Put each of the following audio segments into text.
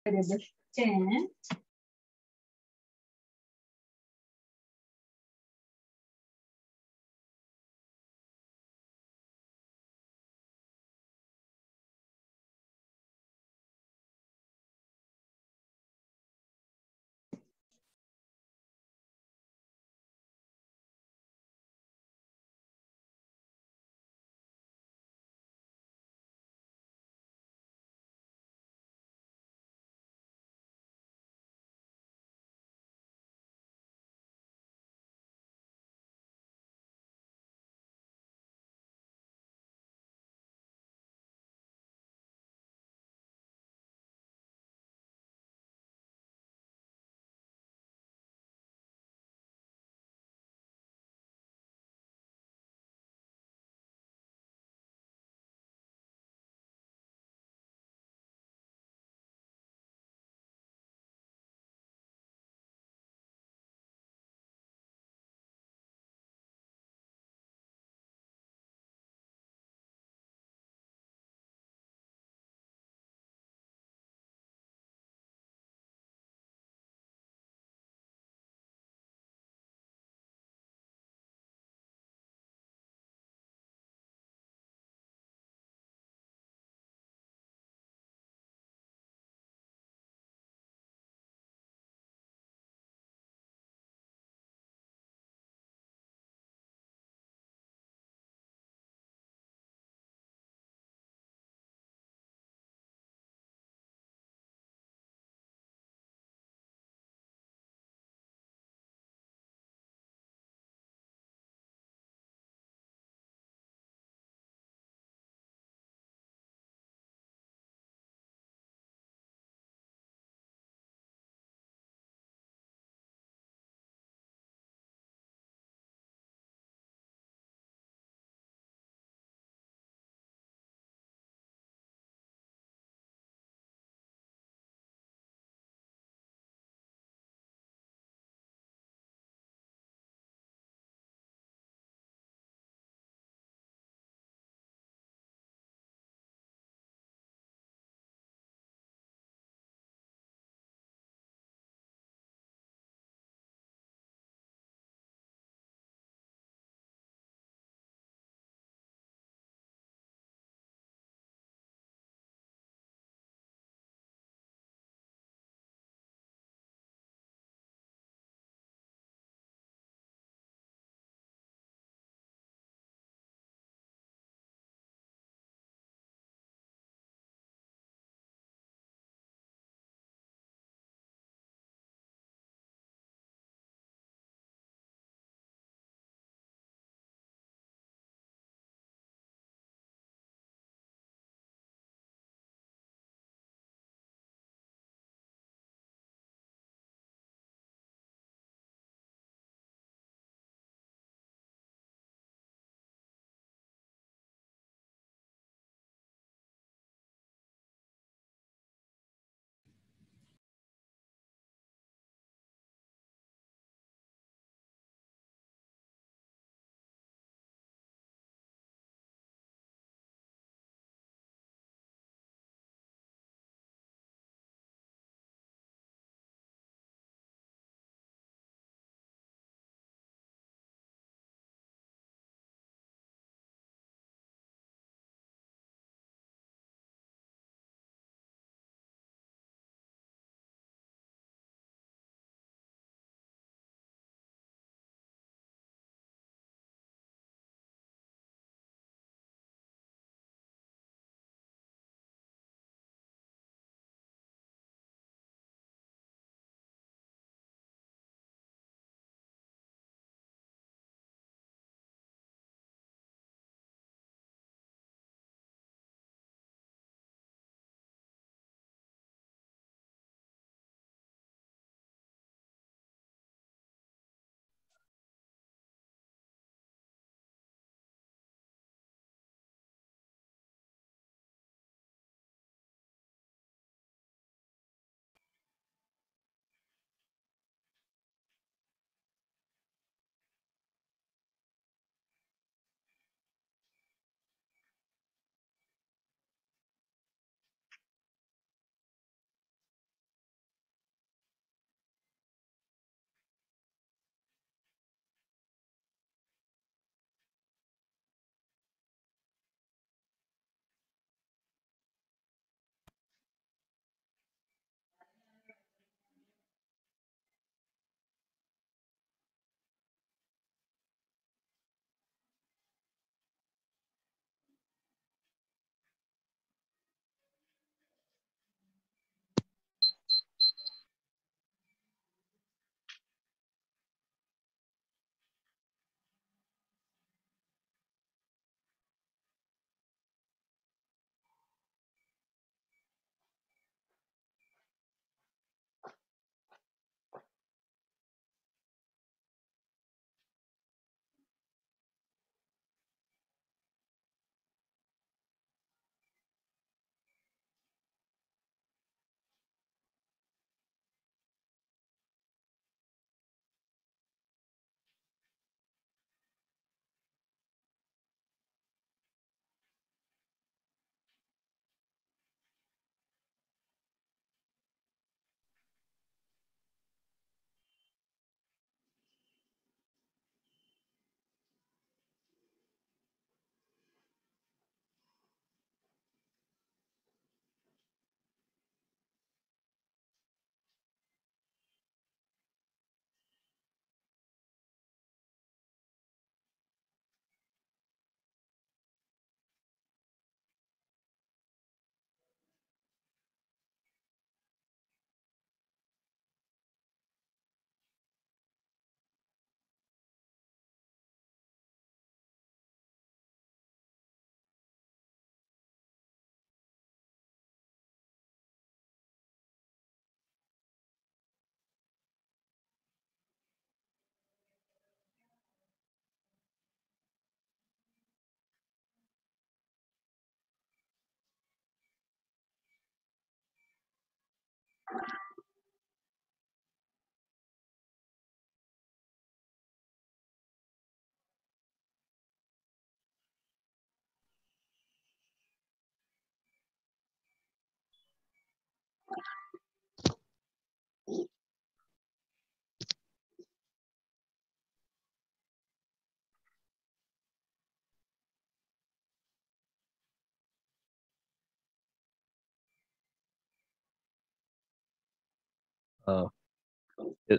10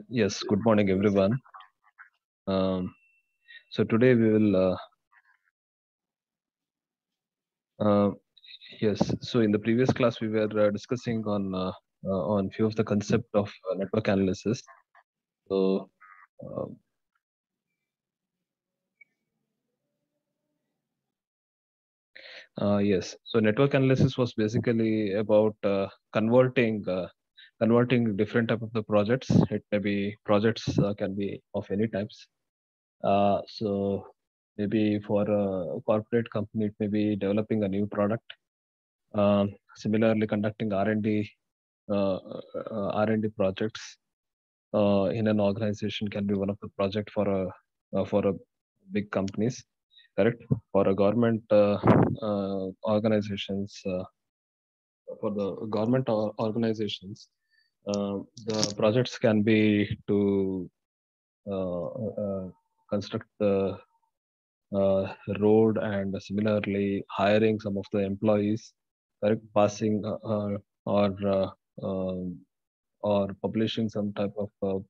Yes, good morning, everyone. So today we will, yes. So in the previous class we were discussing on few of the concept of network analysis. So uh, yes, so network analysis was basically about converting different type of the projects. It may be projects can be of any types. So maybe for a corporate company, it may be developing a new product. Similarly, conducting R&D projects in an organization can be one of the project for a big companies, correct? For a government organizations, for the organizations, the projects can be to uh, uh, construct the road, and similarly hiring some of the employees, correct? Passing or um, or publishing some type of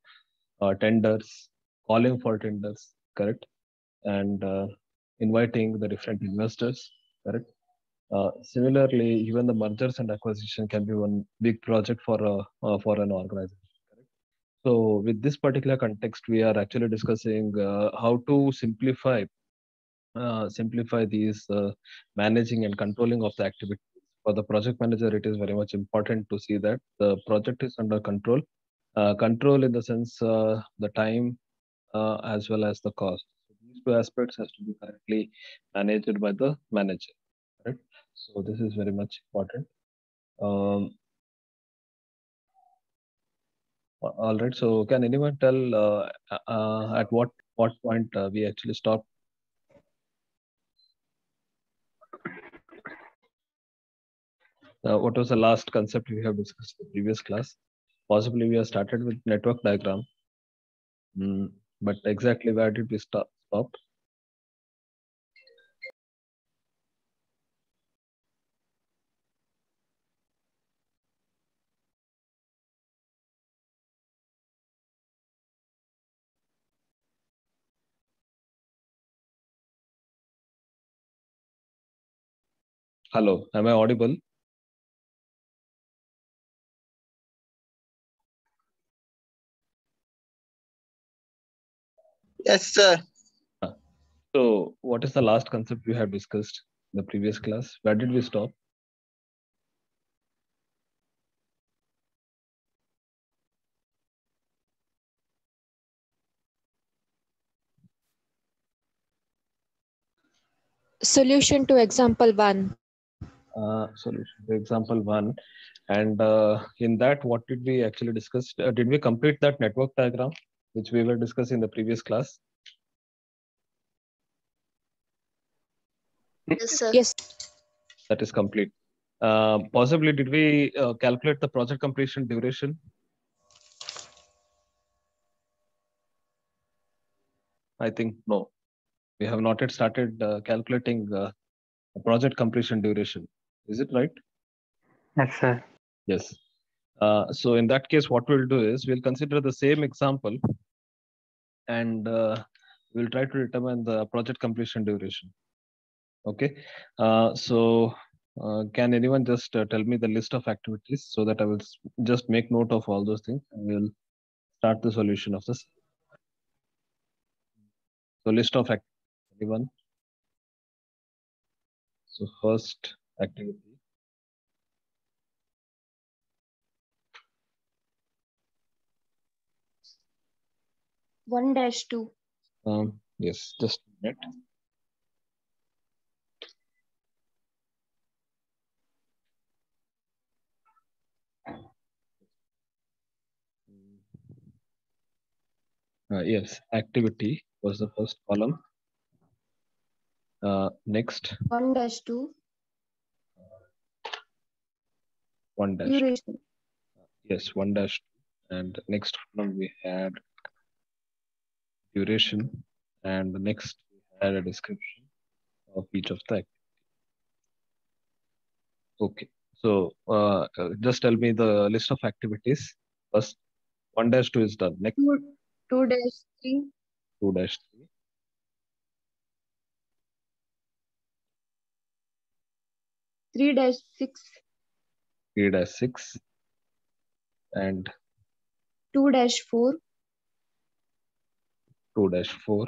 tenders, calling for tenders, correct? And inviting the different investors, correct? Similarly, even the mergers and acquisition can be one big project for an organization. Correct? So, with this particular context, we are actually discussing how to simplify these managing and controlling of the activities. For the project manager, it is very much important to see that the project is under control. Control in the sense the time as well as the cost. So these two aspects has to be correctly managed by the manager. Right. So this is very much important. Um, all right. So can anyone tell at what point we actually stop? What was the last concept we have discussed in the previous class? Possibly we have started with network diagram, but exactly where did we stop? Hello, am I audible? Yes, sir. So what is the last concept we have discussed in the previous class? Where did we stop? Solution to example 1. Solution to example 1. And in that, what did we actually discuss? Did we complete that network diagram, which we were discussing in the previous class? Yes, sir. Yes. That is complete. Possibly, did we calculate the project completion duration? I think no. We have not yet started calculating project completion duration. Is it right? Yes, sir. Yes. So in that case, what we'll do is we'll consider the same example, and we'll try to determine the project completion duration. Okay. Can anyone just tell me the list of activities so that I will just make note of all those things, and we'll start the solution of this. So list of activities. Anyone? So first activity. One dash two. Yes, just a minute. Yes, activity was the first column. Next. 1 dash 2. 1 dash. Duration. Yes, 1-2. And next column we had duration, and the next we had a description of each of the activities. Okay, so just tell me the list of activities first. 1-2 is done. Next, 2-3, 2-3, 3-6, 3-6, and 2-4, 2-4,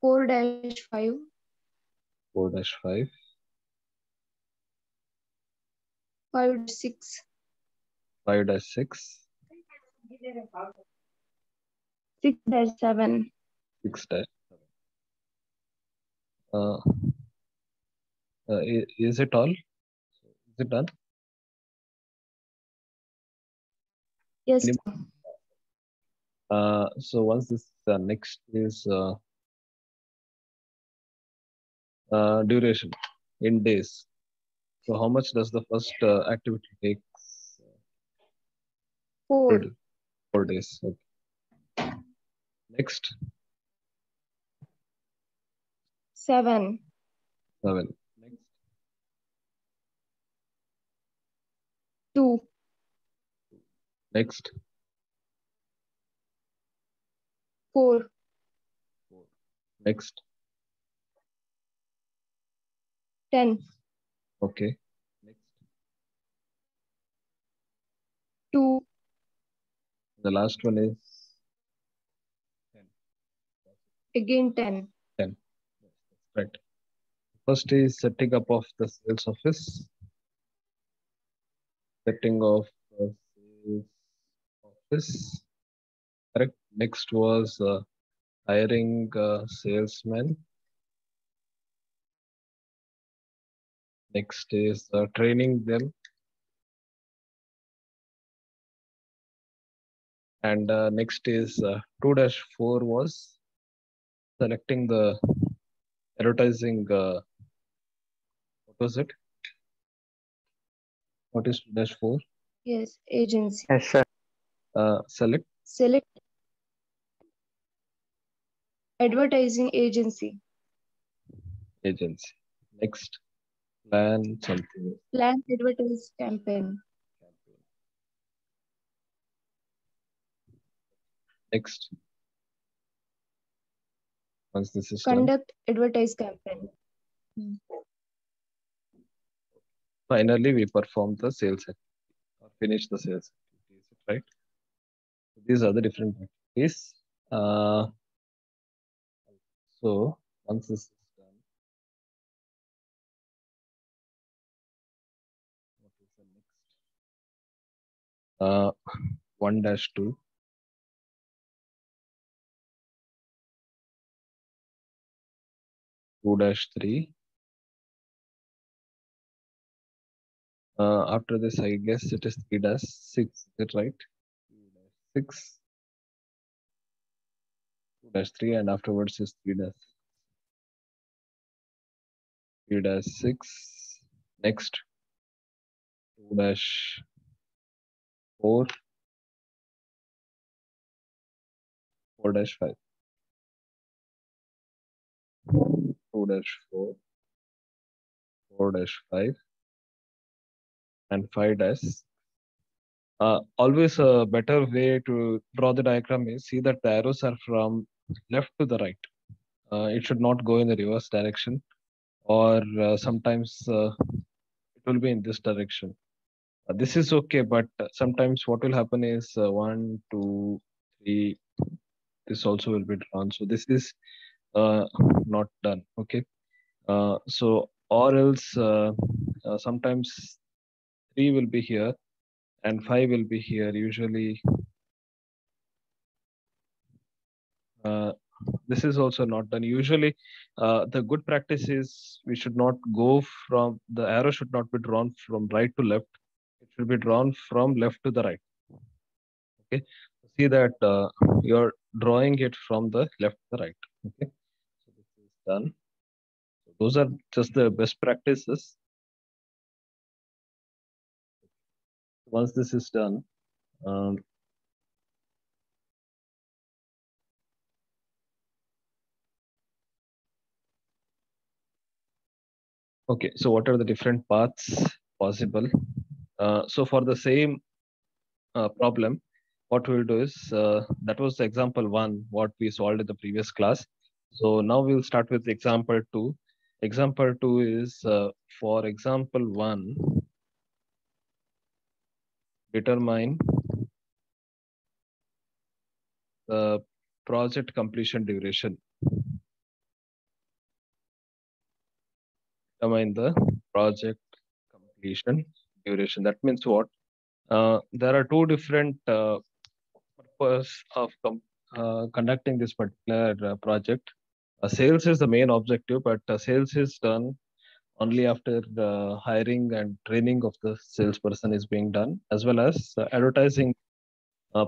4-5, 4-5, 5-6, 5-6, 6-7. 6-7. Uh, is it all? Is it done? Yes, Any- sir. So once this next is duration in days. So how much does the first activity take? 4, 4 days. Okay. Next, 7, 7. Next, 2, next, 4, 4. Next. 10, Okay. Next, 2, the last one is 10. again 10, 10. Yes, that's right. First is setting up of the sales office. Setting of the sales office. Correct. Next was hiring salesmen. Next is training them. And next is 2-4 was selecting the advertising. What was it? What is 2-4? yes, agency. Yes, sir. Select Select advertising agency. agency. Next, plan something. Plan advertise campaign. Next, once this is done, Conduct advertise campaign. finally we perform the sales activity or finish the sales activities, right? So these are the different activities. So once this is done, what is the next? 1-2, 2-3. After this, I guess it is 3-6. Is it right? 3-6, 2-3, and afterwards is 3-6. Next, 2-4, 4-5. 2-4, 4-5, and 5-. Always a better way to draw the diagram is see that the arrows are from left to the right. It should not go in the reverse direction, or sometimes it will be in this direction. This is okay, but sometimes what will happen is 1, 2, 3. This also will be drawn. So this is not done. Okay. So or else sometimes 3 will be here and 5 will be here. Usually this is also not done. Usually the good practice is we should not go from, the arrow should not be drawn from right to left. It should be drawn from left to the right. Okay. See that you're drawing it from the left to the right. Okay. So this is done. So those are just the best practices. Once this is done, okay, so what are the different paths possible? So for the same problem, what we'll do is, that was example 1, what we solved in the previous class. So now we'll start with example 2. Example 2 is, for example 1, determine the project completion duration. Determine the project completion duration. That means what? There are two different purpose of conducting this particular project. Sales is the main objective, but sales is done only after the hiring and training of the salesperson is being done, as well as advertising,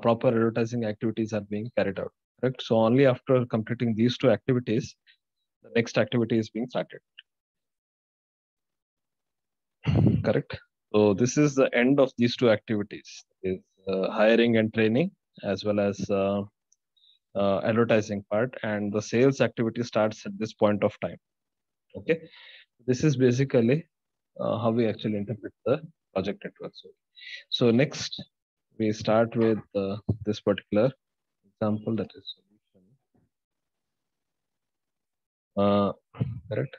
proper advertising activities are being carried out. Correct. So only after completing these two activities, the next activity is being started. Correct. So this is the end of these two activities: is hiring and training, as well as advertising part, and the sales activity starts at this point of time. Okay, this is basically how we actually interpret the project network. So next we start with this particular example, that is solution. Correct.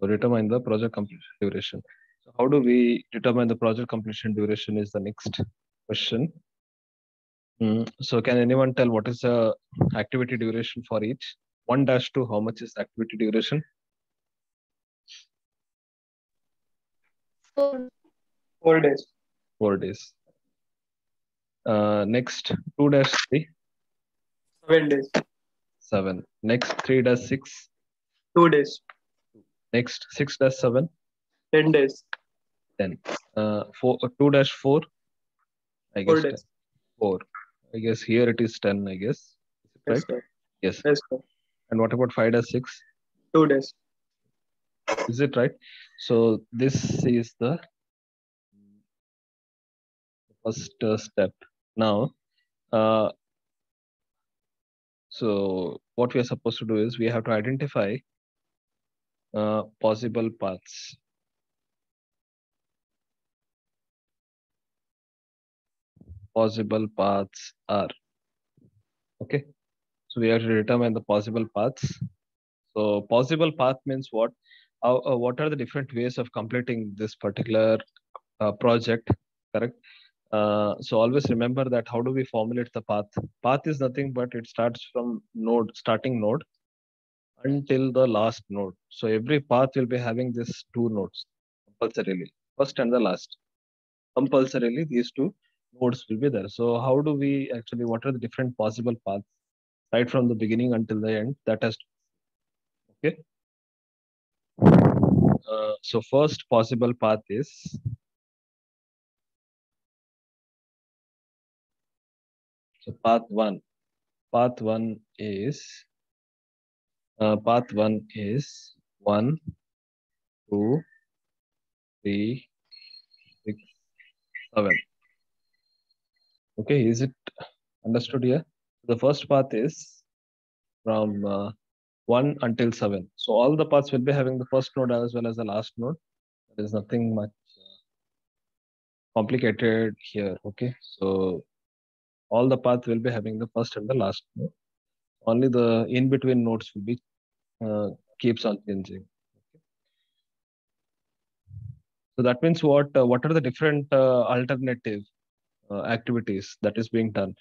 So determine the project completion duration. So how do we determine the project completion duration is the next question. So can anyone tell what is the activity duration for each? 1-2, how much is activity duration? 4 days. 4 days. Next 2-3. 7 days. 7. Next 3-6. 2 days. Next 6-7. 10 days. 10. 2-4. I guess 4 days. 10. 4. I guess here it is 10. I guess. Is it Yes, right? sir. Yes. Yes, sir. And what about 5-6? 2 days. Is it right? So this is the first step. Now, so what we are supposed to do is we have to identify possible paths. Possible paths are, okay. So we have to determine the possible paths. So possible path means what? What are the different ways of completing this particular project? Correct. So always remember that how do we formulate the path? Path is nothing but it starts from starting node until the last node. So every path will be having these two nodes compulsorily, first and the last. Compulsorily, these two nodes will be there. So how do we actually, what are the different possible paths right from the beginning until the end? That has to, okay. So first possible path is, so path 1. Path 1 is 1, 2, 3, 6, 7. Okay, is it understood here? The first path is from 1 until 7. So all the paths will be having the first node as well as the last node. There is nothing much complicated here. Okay, so all the paths will be having the first and the last node. Only the in between nodes will be keeps on changing. Okay. So that means what? What are the different alternative activities that is being done?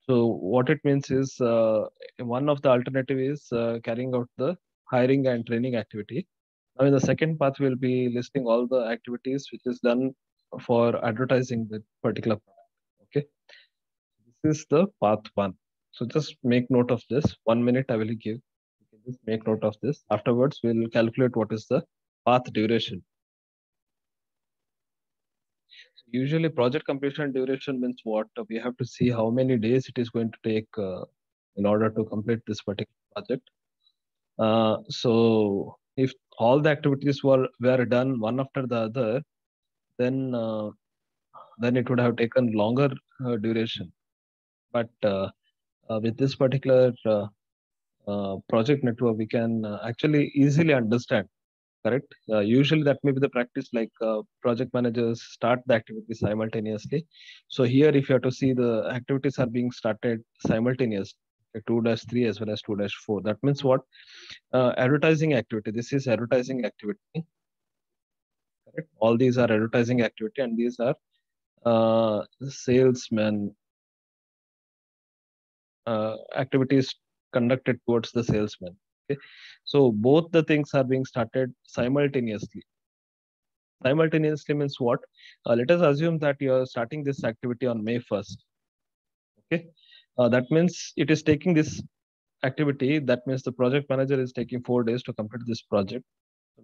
So what it means is, one of the alternative is carrying out the hiring and training activity. Now in the second path, we'll be listing all the activities which is done for advertising the particular product. Okay, this is the path 1. So just make note of this. 1 minute I will give. You can just make note of this. Afterwards, we'll calculate what is the path duration. Usually project completion duration means what? We have to see how many days it is going to take in order to complete this particular project. So if all the activities were done one after the other, then then it would have taken longer duration. But with this particular project network, we can actually easily understand. Correct. Usually that may be the practice, like project managers start the activity simultaneously. So here, if you have to see, the activities are being started simultaneously, 2-3 as well as 2-4. That means what? Advertising activity. This is advertising activity. Correct. All these are advertising activity, and these are salesman activities conducted towards the salesman. Okay. So both the things are being started simultaneously. Simultaneously means what? Let us assume that you are starting this activity on May 1st. Okay. That means it is taking this activity. That means the project manager is taking 4 days to complete this project.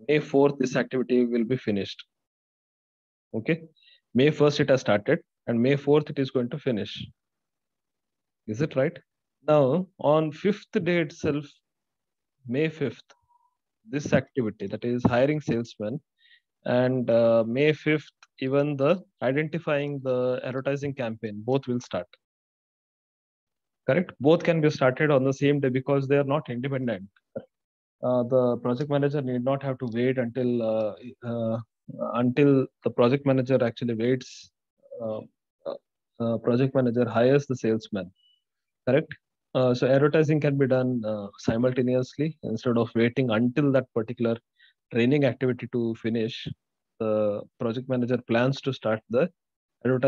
May 4th, this activity will be finished. Okay. May 1st, it has started, and May 4th, it is going to finish. Is it right? Now, on 5th day itself, May 5th, this activity, that is hiring salesmen, and May 5th, even the identifying the advertising campaign, both will start. Correct? Both can be started on the same day because they are not independent. The project manager need not have to wait until the project manager actually waits. Uh, Project manager hires the salesman. Correct? So advertising can be done simultaneously instead of waiting until that particular training activity to finish. The project manager plans to start the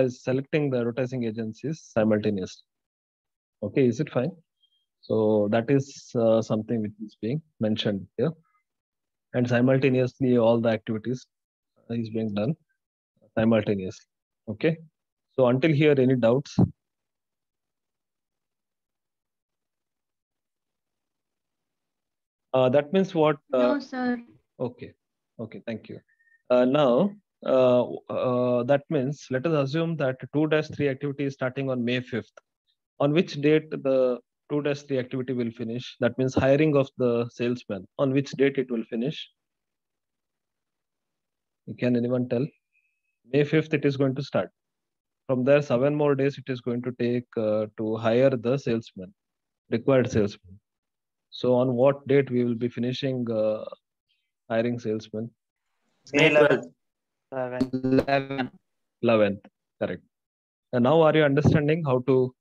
selecting the advertising agencies simultaneously. Okay, is it fine? So that is something which is being mentioned here, and simultaneously all the activities is being done simultaneously. Okay. So until here, any doubts? That means what? No, sir. Okay. Okay. Thank you. Now, that means let us assume that 2-3 activity is starting on May 5th. On which date the 2-3 activity will finish? That means hiring of the salesman. On which date it will finish? Can anyone tell? May 5th it is going to start. From there, 7 more days it is going to take to hire the salesman, required salesman. So on what date we will be finishing hiring salesman? May 12th. 11th, correct. And now are you understanding how to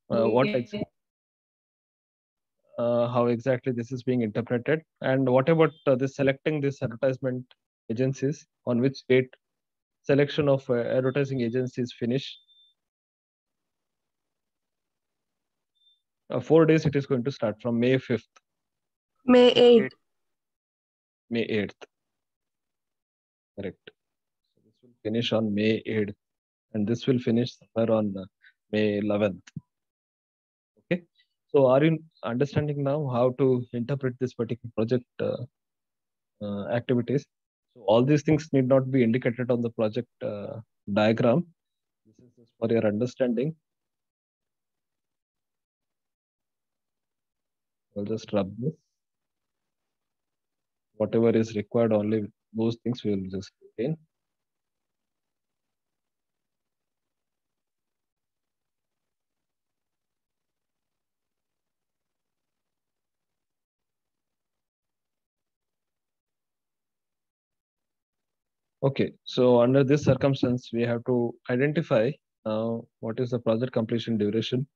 how exactly this is being interpreted? And what about this selecting this advertisement agencies? On which date selection of advertising agencies finish? 4 days it is going to start from May 5th. May 8th. May 8th. Correct. So this will finish on May 8th, and this will finish somewhere on May 11th. Okay. So are you understanding now how to interpret this particular project activities? So all these things need not be indicated on the project diagram. This is just for your understanding. I'll just rub this. Whatever is required, only those things we will just retain. Okay, so under this circumstance, we have to identify what is the project completion duration.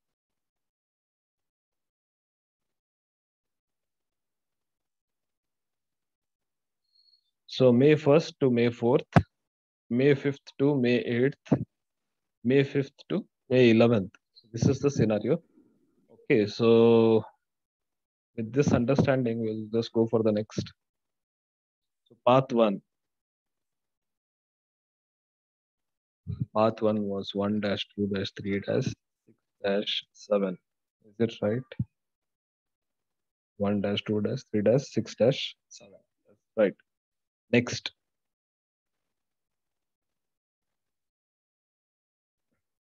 So May 1st to May 4th, May 5th to May 8th, May 5th to May 11th. This is the scenario. Okay, so with this understanding, we'll just go for the next. So path 1. Path 1 was 1-2-3-6-7. Is it right? 1-2-3-6-7. That's right. Next.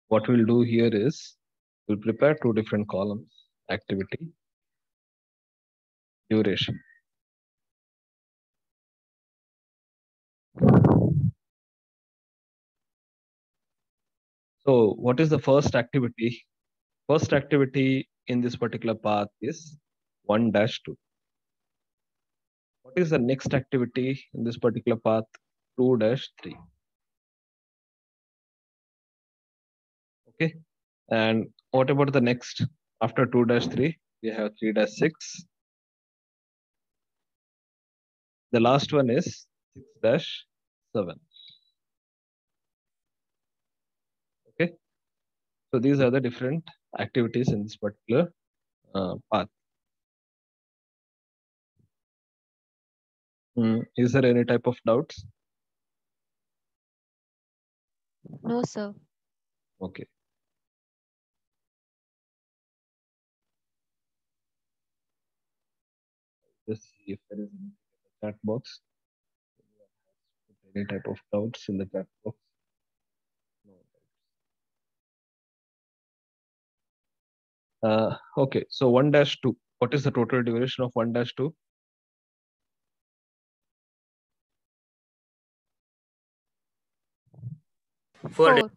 What we'll do here is we'll prepare 2 different columns: activity, duration. So what is the first activity? First activity in this particular path is 1-2. What is the next activity in this particular path? 2-3. Okay. And what about the next? After 2-3, we have 3-6. The last one is 6-7. Okay. So these are the different activities in this particular path. Is there any type of doubts? No, sir. Okay. Just see if there is any chat box. Any type of doubts in the chat box? No. Okay, so 1-2. What is the total duration of 1-2? Four.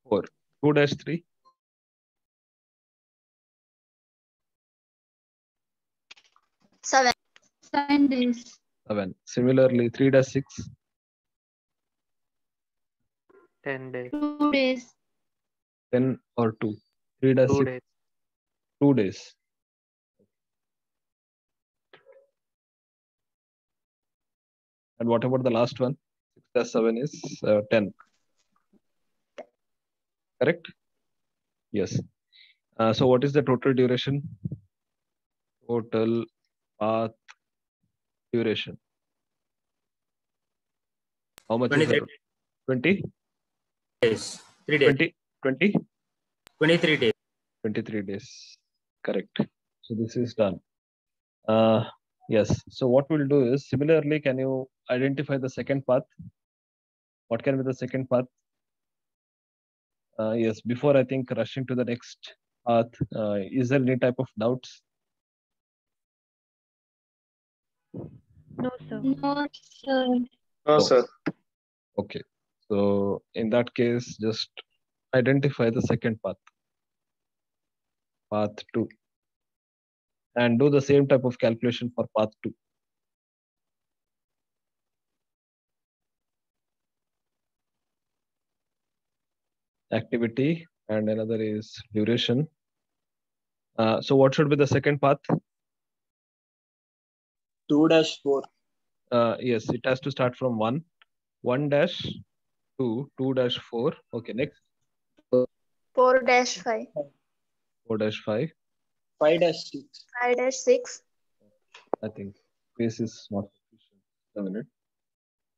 4. 2-3. 7. 7 days. 7. Similarly, 3-6. 10 days. 2 days. 10 or 2. 2 3-6. days. 2 days. And what about the last one? 6-7 is 10. Correct? Yes. So what is the total duration? Total path duration. How much is 23 that? 20? days. 3 days. 20? 23 days. 23 days. Correct. So this is done. Yes. So what we'll do is, similarly, can you identify the second path? What can be the second path? Yes. Before I think rushing to the next path, is there any type of doubts? No, sir. No, sir. No, sir. Okay. So in that case, just identify the second path. Path 2. And do the same type of calculation for path 2. Activity and another is duration. So what should be the second path? 2-4. Yes, it has to start from 1. 1-2, 2-4. Okay, next 4-5. 4-5. 5-6. 5-6. I think space is not sufficient. A minute.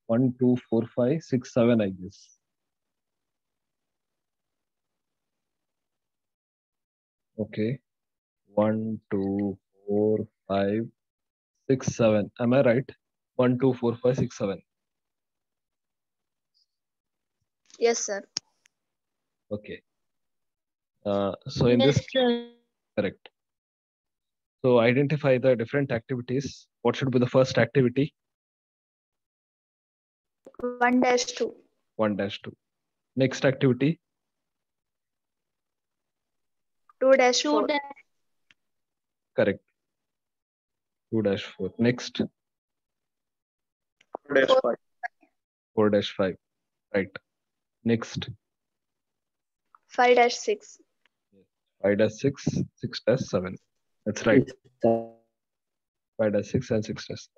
1, 2, 4, 5, 6, 7, I guess. Okay. 1, 2, 4, 5, 6, 7. Am I right? 1, 2, 4, 5, 6, 7. Yes, sir. Okay. So in this, sir. correct. So identify the different activities. What should be the first activity? 1-2. 1-2. Next activity? 2-4. Correct. 2-4. Next, 4-5. 4-5. Right. Next, 5-6. 5-6, 6-7. That's right. 5-6 and 6-7.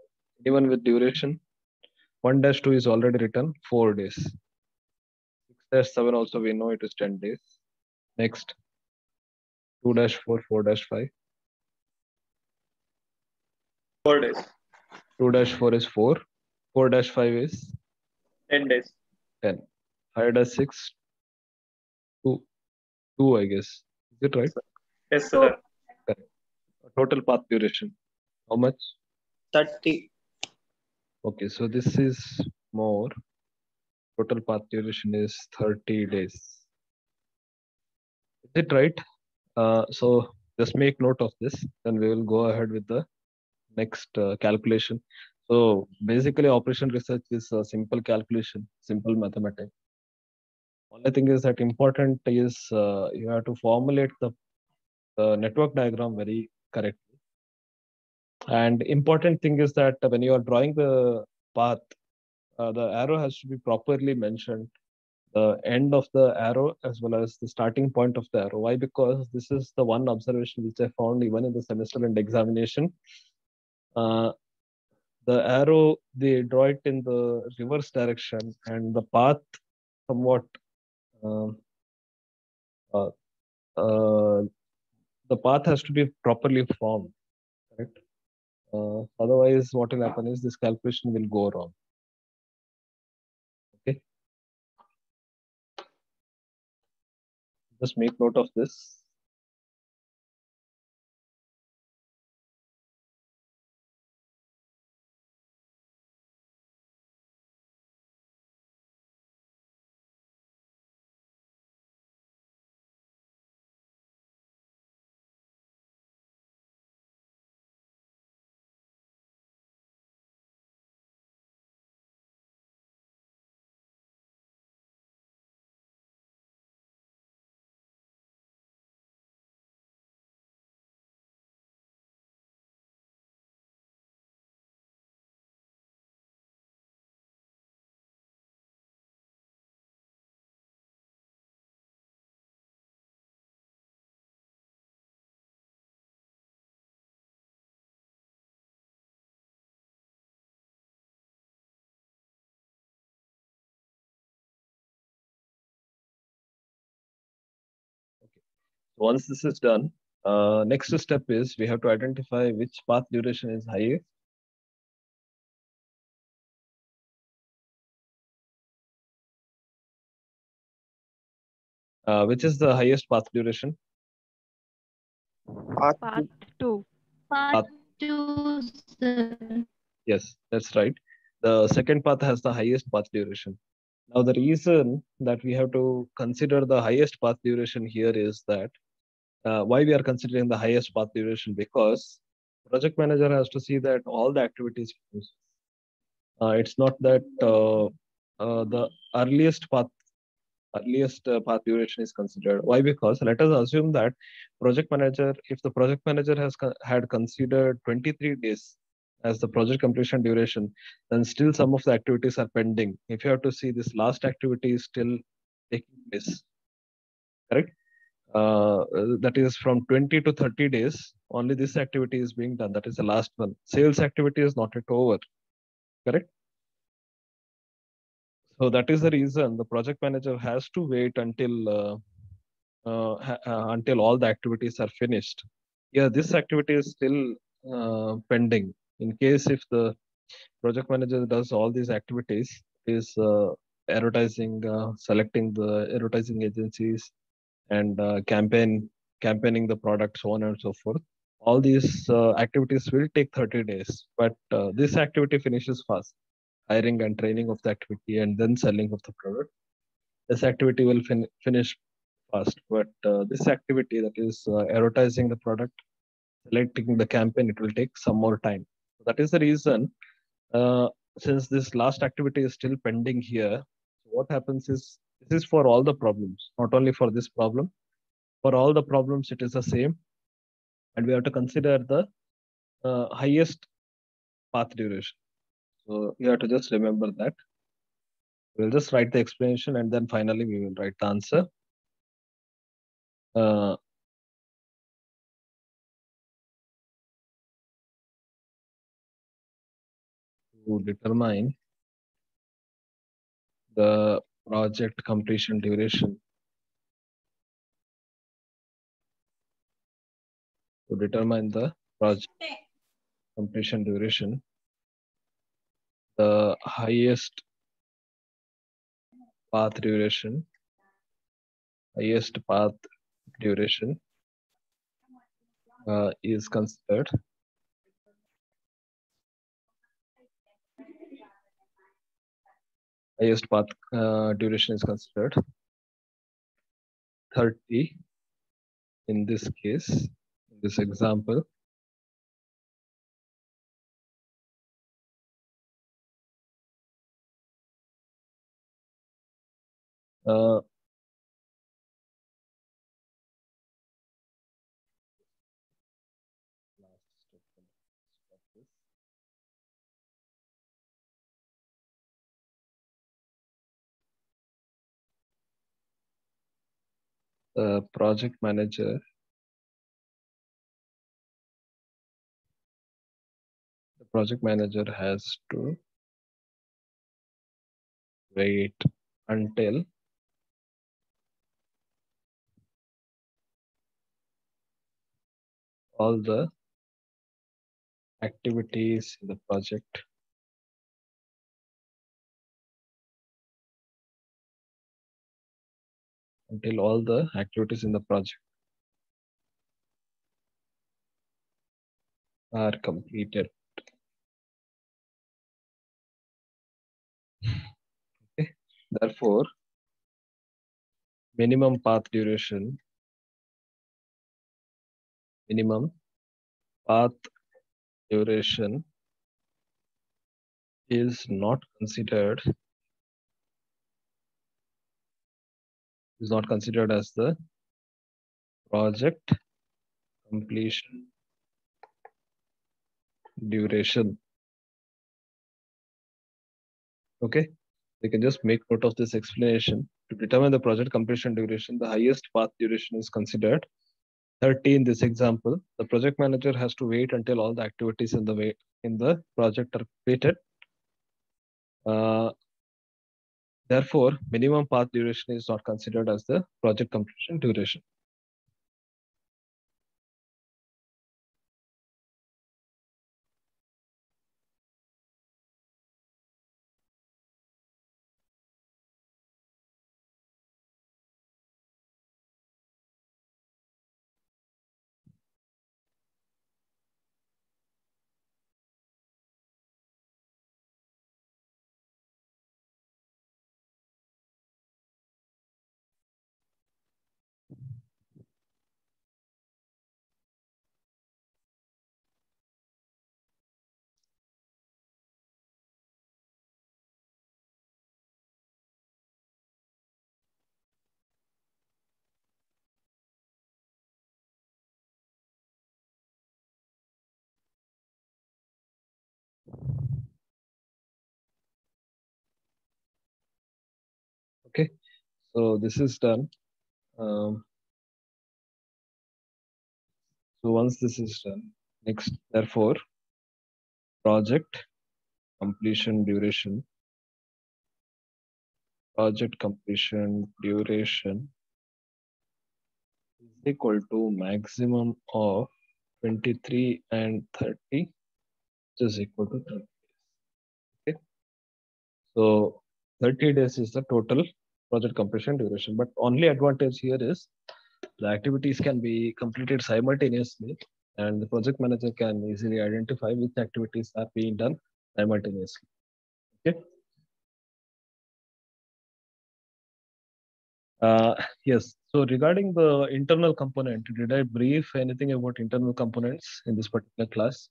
Even with duration, 1-2 is already written 4 days. 6-7 also we know it is 10 days. Next, 2-4, 4-5. 4 days. 2-4 is 4. 4-5 is 10 days. 10. 5-6, 2, I guess. Is it right? Yes, sir. Correct. Total path duration. How much? 30. Okay, so this is more. Total path duration is 30 days. Is it right? So just make note of this, then we will go ahead with the next calculation. So basically, operation research is a simple calculation, simple mathematics. Only thing is that important is you have to formulate the network diagram very correctly. And important thing is that when you are drawing the path, the arrow has to be properly mentioned, the end of the arrow as well as the starting point of the arrow. Why? Because this is the one observation which I found even in the semester end examination. The arrow, they draw it in the reverse direction, and the path somewhat um, uh, uh, the path has to be properly formed, correct? Otherwise, what will happen is this calculation will go wrong. Okay, just make note of this. Once this is done, next step is we have to identify which path duration is higher. Which is the highest path duration? Path 2. Part 2, sir. Yes, that's right. The second path has the highest path duration. Now, the reason that we have to consider the highest path duration here is that why we are considering the highest path duration, because project manager has to see that all the activities finish. It's not that the earliest path duration is considered. Why? Because let us assume that project manager, if the project manager had considered 23 days as the project completion duration, then still some of the activities are pending. If you have to see, this last activity is still taking place, correct? That is from 20 to 30 days, only this activity is being done. That is the last one. Sales activity is not yet over, correct? So that is the reason the project manager has to wait until all the activities are finished. Yeah, this activity is still pending. In case if the project manager does all these activities, is advertising, selecting the advertising agencies, and campaigning the product, so on and so forth. All these activities will take 30 days, but this activity finishes fast. Hiring and training of the activity and then selling of the product. This activity will finish fast, but this activity, that is advertising the product, selecting the campaign, it will take some more time. So that is the reason, since this last activity is still pending here, what happens is, this is for all the problems, not only for this problem. For all the problems, it is the same, and we have to consider the highest path duration. So you have to just remember that. We'll just write the explanation and then finally we will write the answer. Uh, to determine the project completion duration. To determine the project completion duration, the highest path duration, is considered. Highest path duration is considered 30 in this case, in this example. the project manager has to wait until all the activities in the project are completed. Okay. Therefore, minimum path duration is not considered as the project completion duration. Okay, you can just make note of this explanation. To determine the project completion duration, the highest path duration is considered 30 in this example. The project manager has to wait until all the activities in the project are completed. Therefore, minimum path duration is not considered as the project completion duration. Okay, so this is done. So once this is done, next, therefore, project completion duration is equal to maximum of 23 and 30, which is equal to 30 days. Okay, so 30 days is the total project completion duration, but only advantage here is the activities can be completed simultaneously, and the project manager can easily identify which activities are being done simultaneously. Okay. Yes. So regarding the internal component, did I brief anything about internal components in this particular class?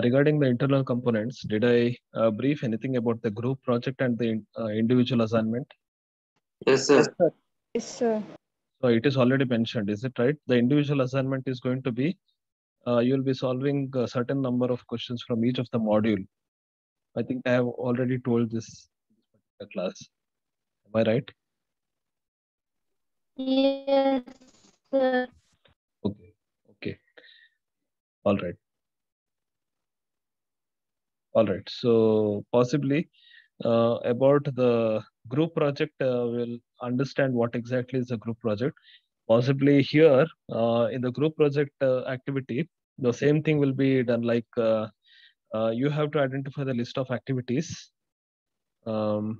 Regarding the internal components, did I brief anything about the group project and the individual assignment? Yes, sir. Yes, sir. So it is already mentioned, is it right? The individual assignment is going to be, you'll be solving a certain number of questions from each of the module. I think I have already told this in this particular class. Am I right? Yes, sir. Okay. Okay. All right. All right. So possibly about the group project, we'll understand what exactly is a group project. Possibly here in the group project activity, the same thing will be done, like you have to identify the list of activities. So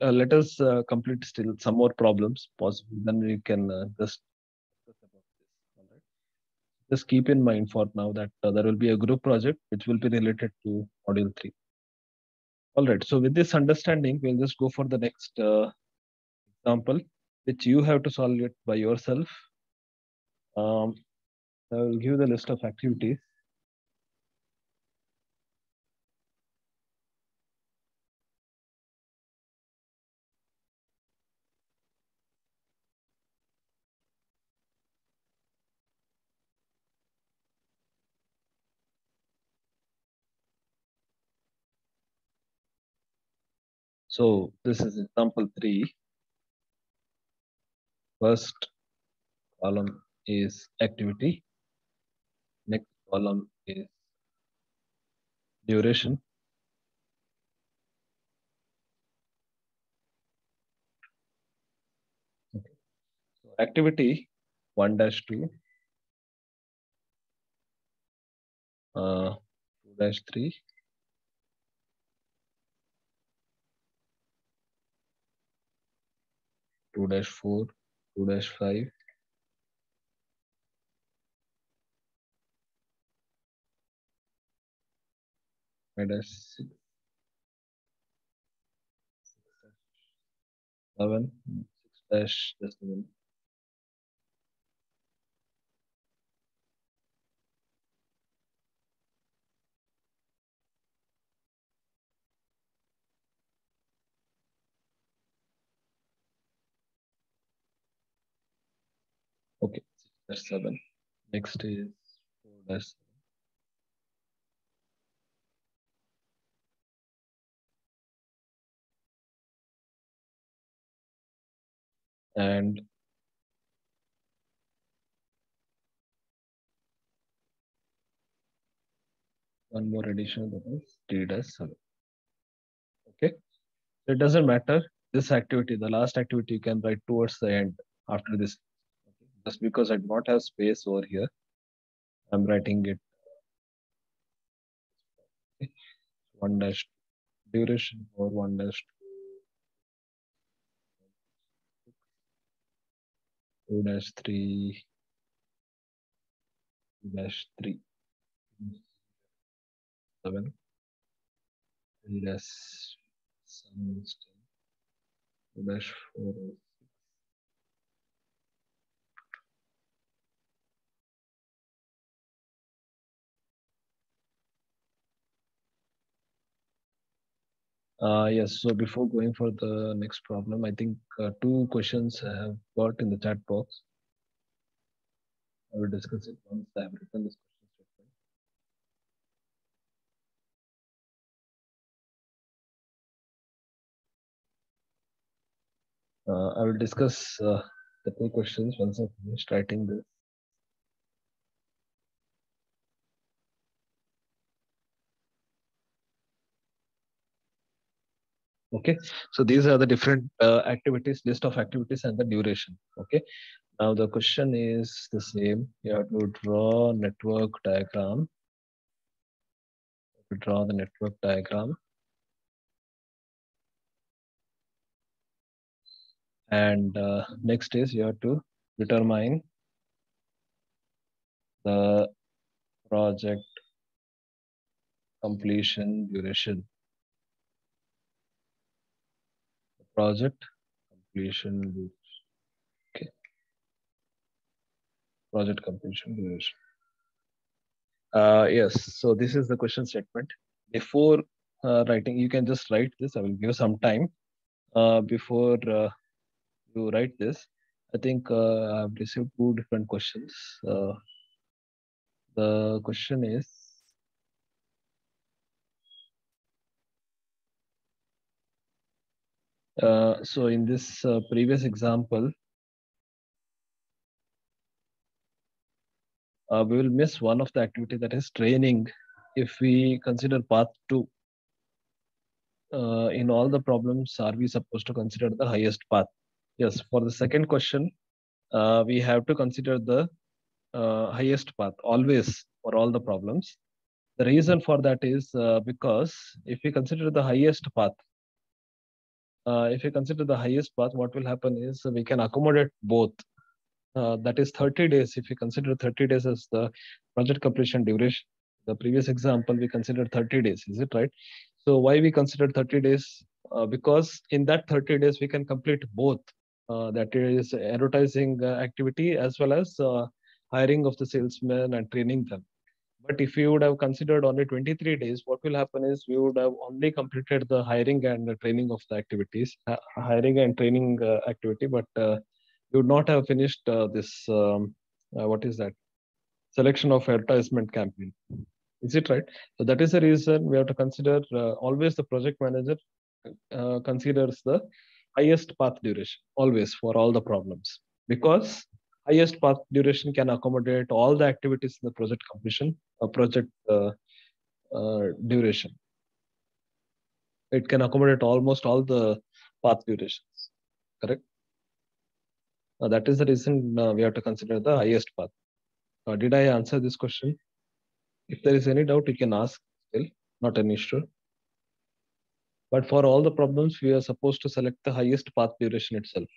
let us complete still some more problems possible, then we can just discuss about this. All right. Just keep in mind for now that there will be a group project which will be related to module 3. All right. So with this understanding, we'll just go for the next example, which you have to solve it by yourself. I will give the list of activities. So this is example 3. First column is activity. Next column is duration. Okay. So activity 1-2, 2-3, 2-4, 2-5, 5-6, 7, 6 just a minute. Okay, 6-7. Next is 4-7. And one more addition, that is 3-7. Okay, so it doesn't matter. This activity, the last activity, you can write towards the end after this. Okay. Just because I do not have space over here, I'm writing it. Okay. 1- duration for 1-2, 2-3, 2-3, 7, 3-7, 2-4. Yes, so before going for the next problem, I think 2 questions I have got in the chat box. I will discuss it once I have written this question statement. I will discuss the 2 questions once I finish writing this. Okay, so these are the different activities, list of activities and the duration. Okay, now the question is the same. You have to draw network diagram. Draw the network diagram. And next is you have to determine the project completion duration. Project completion duration. Okay. Project completion duration. Yes, so this is the question statement. Before writing, you can just write this. I will give some time before you write this. I think I've received 2 different questions. The question is, so in this previous example, we will miss one of the activity, that is training. If we consider path 2, in all the problems, are we supposed to consider the highest path? Yes, for the second question, we have to consider the highest path always for all the problems. The reason for that is because if we consider the highest path, what will happen is we can accommodate both. That is 30 days. If we consider 30 days as the project completion duration, the previous example we considered 30 days. Is it right? So why we consider 30 days? Because in that 30 days we can complete both. That is advertising activity as well as hiring of the salesmen and training them. But if we would have considered only 23 days, what will happen is we would have only completed the hiring and the training of the activities, hiring and training activity, but you would not have finished this, what is that? Selection of advertisement campaign. Is it right? So that is the reason we have to consider always the project manager considers the highest path duration always for all the problems, because highest path duration can accommodate all the activities in the project completion, project duration. It can accommodate almost all the path durations, correct? That is the reason we have to consider the highest path. Did I answer this question? If there is any doubt, you can ask still, not an issue. But for all the problems, we are supposed to select the highest path duration itself.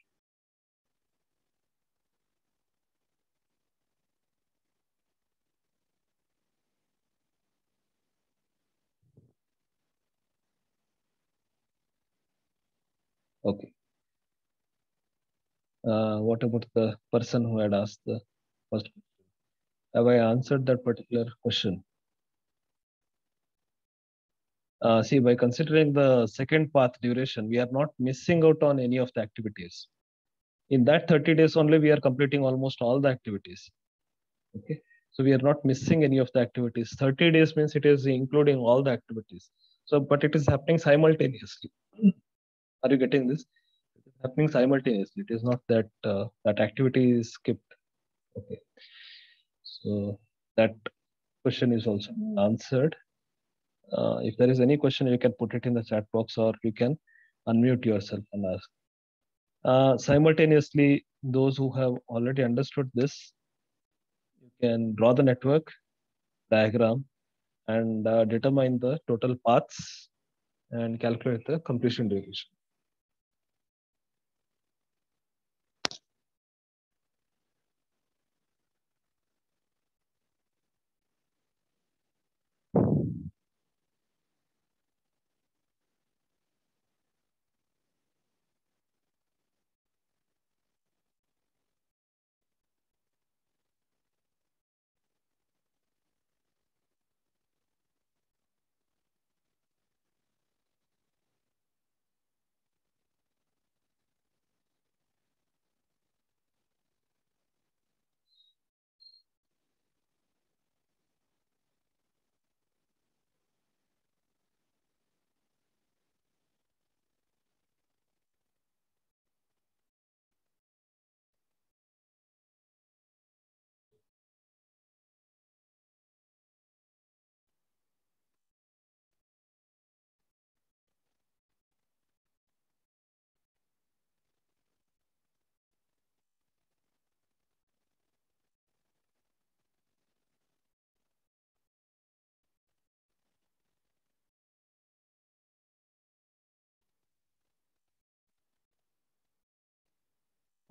Okay. What about the person who had asked the first question? Have I answered that particular question? See, by considering the second path duration, we are not missing out on any of the activities. In that 30 days only, we are completing almost all the activities. Okay. So we are not missing any of the activities. 30 days means it is including all the activities. So, but it is happening simultaneously. Are you getting this? It is happening simultaneously. It is not that that activity is skipped. Okay. So that question is also answered. If there is any question, you can put it in the chat box, or you can unmute yourself and ask. Simultaneously, those who have already understood this, you can draw the network diagram and determine the total paths and calculate the completion duration.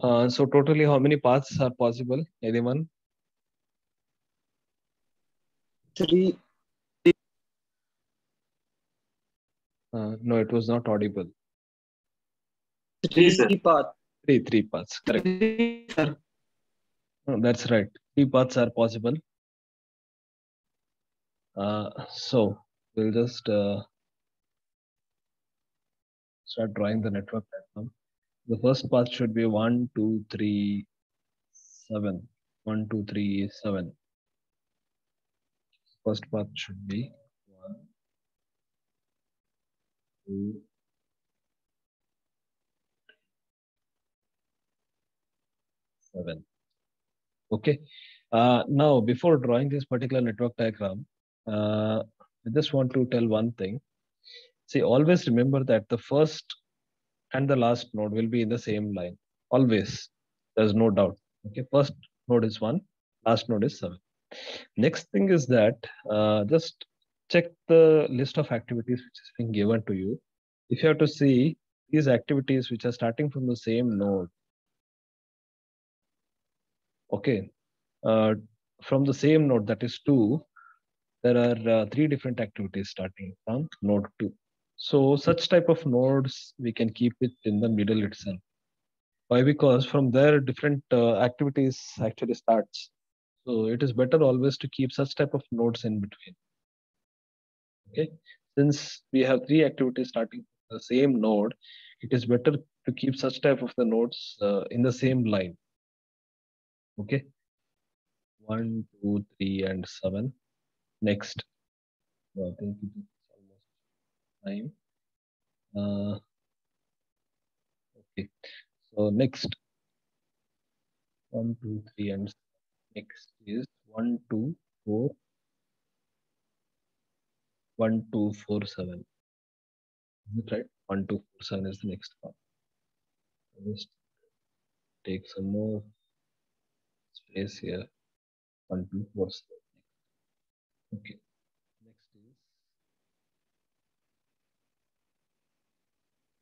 So totally, how many paths are possible? Anyone? 3. No, it was not audible. 3 path. Three paths. Correct. No, that's right. 3 paths are possible. So we'll just start drawing the network diagram. The first path should be 1, 2, 3, 7. 1, 2, 3, 7. First path should be 1, 2, 7. Okay. Now, before drawing this particular network diagram, I just want to tell one thing. See, always remember that the first and the last node will be in the same line. Always. There's no doubt. Okay. First node is 1, last node is 7. Next thing is that just check the list of activities which is being given to you. If you have to see these activities which are starting from the same node, okay, from the same node, that is 2, there are 3 different activities starting from node 2. So such type of nodes, we can keep it in the middle itself. Why? Because from there different activities actually starts. So it is better always to keep such type of nodes in between. Okay, since we have 3 activities starting from the same node, it is better to keep such type of the nodes in the same line. Okay, 1, 2, 3, and 7. Next, I think it is almost time. Okay. So next 1, 2, 3, and next is 1, 2, 4, 1, 2, 4, 7. Is it right? 1, 2, 4, 7 is the next one. Just take some more space here. 1, 2, 4, 7. Okay. Next is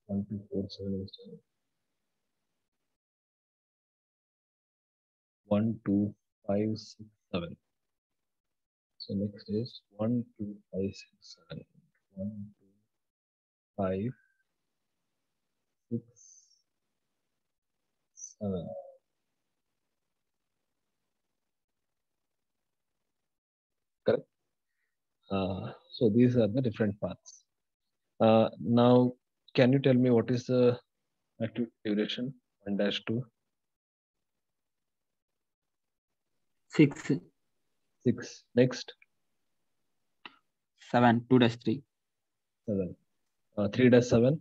1, 2, 4, 7 is 1, 2, 5, 6, 7. So next is 1, 2, 5, 6, 7. 1, 2, 5, 6, 7. Correct. So these are the different paths. Now, can you tell me what is the activity duration? 1-2. 6, 6. Next, 7, 2-3, 7. 3-7,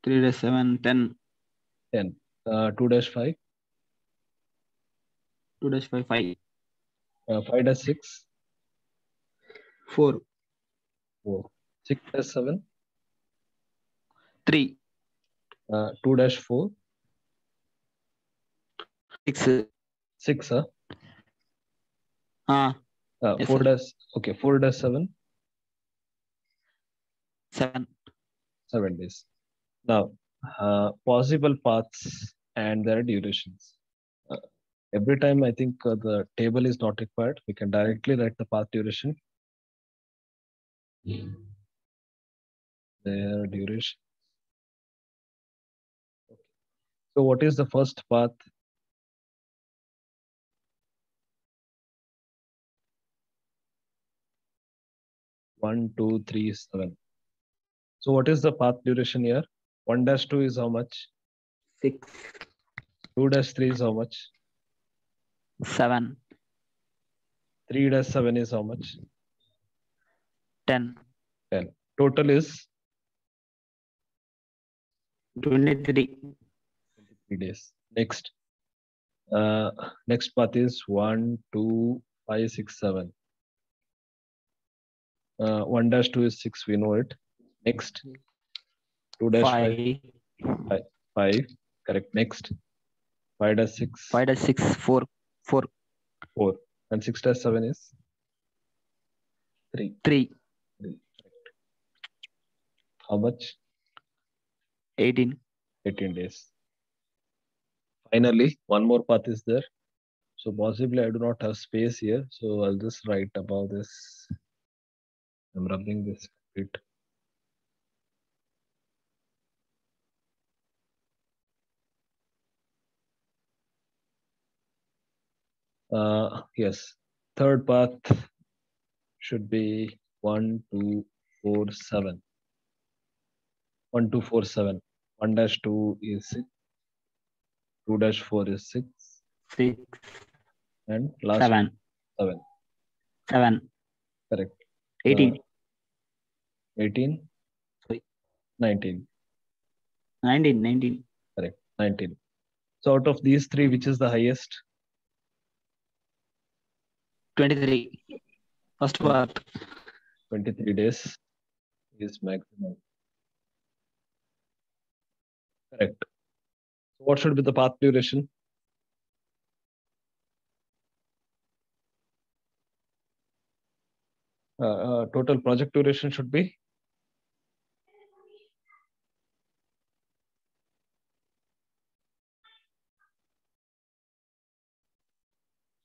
3-7, 10, 10. 2-5, 2-5, 5, 5-6, 4, 4. 6-7, 3, 2-4, 6. 6. Yes, 4 sir. dash, okay, 4-7, 7. 7 days. Now, possible paths and their durations. Every time I think the table is not required, we can directly write the path duration. Their duration. Okay. So what is the first path? One, 2, 3, 7. So what is the path duration here? 1-2 is how much? 6, 2-3 is how much? 7, 3-7 is how much? 10, 10. Total is 23, 3 days. Next. Next path is 1, 2, 5, 6, 7. 1-2 is 6, we know it. Next. 2-5, 5, 5. Correct. Next. 5-6, 5-6, 4, 4, 4. And 6-7 is 3. 3, 3. How much? 18, 18 days. Finally, one more path is there. So possibly I do not have space here. So I'll just write about this. I'm rubbing this bit. Yes, third path should be 1, 2, 4, 7. 1, 2, 4, 7. 1-2 is 6. 2-4 is 6. 6, And last 7, 7. 7, Correct. 18, 18. Sorry. 19. 19, 19, Correct. 19. So out of these three, which is the highest? 23. First path. 23 days is maximum. Correct. So what should be the path duration? Total project duration should be?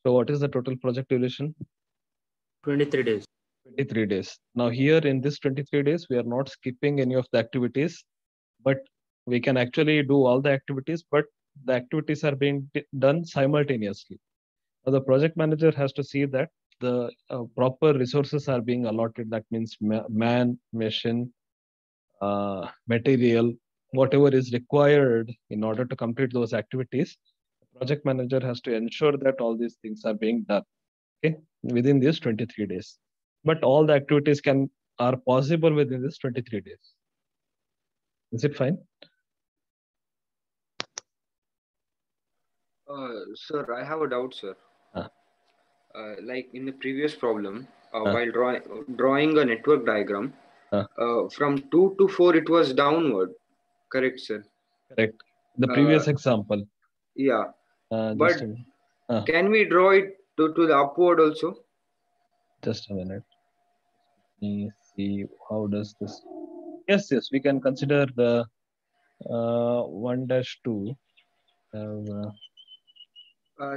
So what is the total project duration? 23 days. 23 days. Now here in this 23 days, we are not skipping any of the activities, but we can actually do all the activities, but the activities are being done simultaneously. Now the project manager has to see that the proper resources are being allotted. That means man, machine, material, whatever is required in order to complete those activities. The project manager has to ensure that all these things are being done, okay, within these 23 days. But all the activities can are possible within this 23 days. Is it fine? Sir, I have a doubt, sir. Ah. Like in the previous problem, Ah. while drawing a network diagram, Ah. from 2 to 4, it was downward. Correct, sir? Correct. The previous example. Yeah. Just But a minute. can we draw it to the upward also? Just a minute. Let me see how does this. Yes, we can consider the 1-2.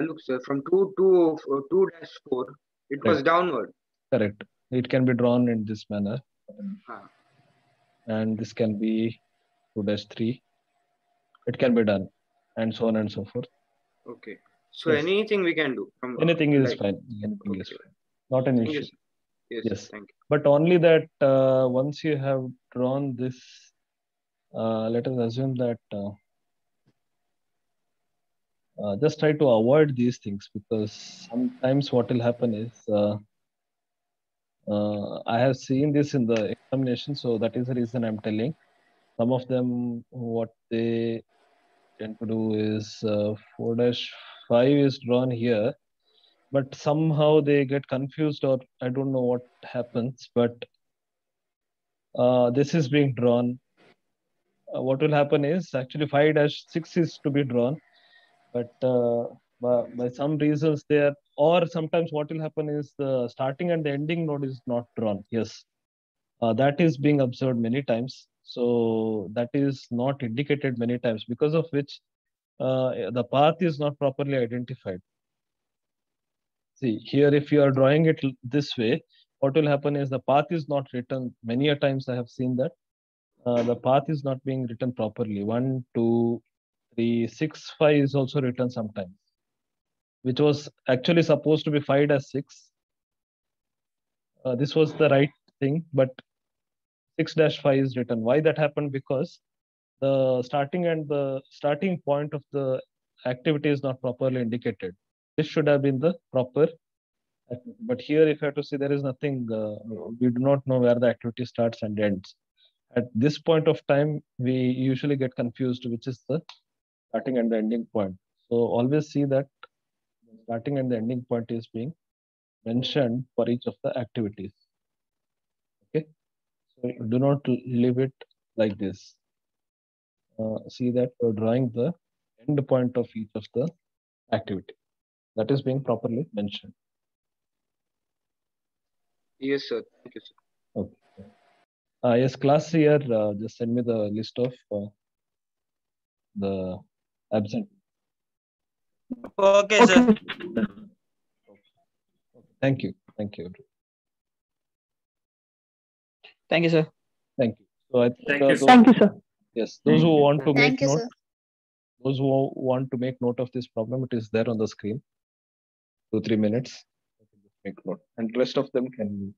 Look, sir, from 2 to 2-4, it was downward. Correct. It can be drawn in this manner. Ah. And this can be 2-3. It can be done, and so on and so forth. Okay. So Yes. anything we can do. From, Anything is fine. Anything is fine. Not an Thank you, issue. sir. Yes, Yes. sir, thank you. But only that once you have drawn this, let us assume that just try to avoid these things, because sometimes what will happen is I have seen this in the examination, so that is the reason I'm telling. Some of them, what they tend to do is 4-5 is drawn here, but somehow they get confused, or I don't know what happens, but this is being drawn. What will happen is actually 5-6 is to be drawn, but by some reasons there, or sometimes what will happen is the starting and the ending node is not drawn. Yes, that is being observed many times. So that is not indicated many times, because of which the path is not properly identified. See here, if you are drawing it this way, what will happen is the path is not written. Many a times I have seen that the path is not being written properly. 1, 2, 3, 6, 5 is also written sometimes, which was actually supposed to be 5-6. This was the right thing, but 6-5 is written. Why that happened? Because the starting point of the activity is not properly indicated. This should have been the proper. But here, if you have to see, there is nothing. We do not know where the activity starts and ends. At this point of time, we usually get confused, which is the starting and the ending point. So always see that the starting and the ending point is being mentioned for each of the activities. Okay, so do not leave it like this. See that you're drawing the end point of each of the activity. That is being properly mentioned. Yes, sir. Thank you, sir. Okay. Yes, class here, just send me the list of the absent. Okay, sir. Thank you. Thank you. Thank you, sir. Thank you. So I think, Thank you, sir. Thank you, sir. yes, those who want to make Thank you, note, sir. those who want to make note of this problem, it is there on the screen. 2-3 minutes. Make note, and rest of them can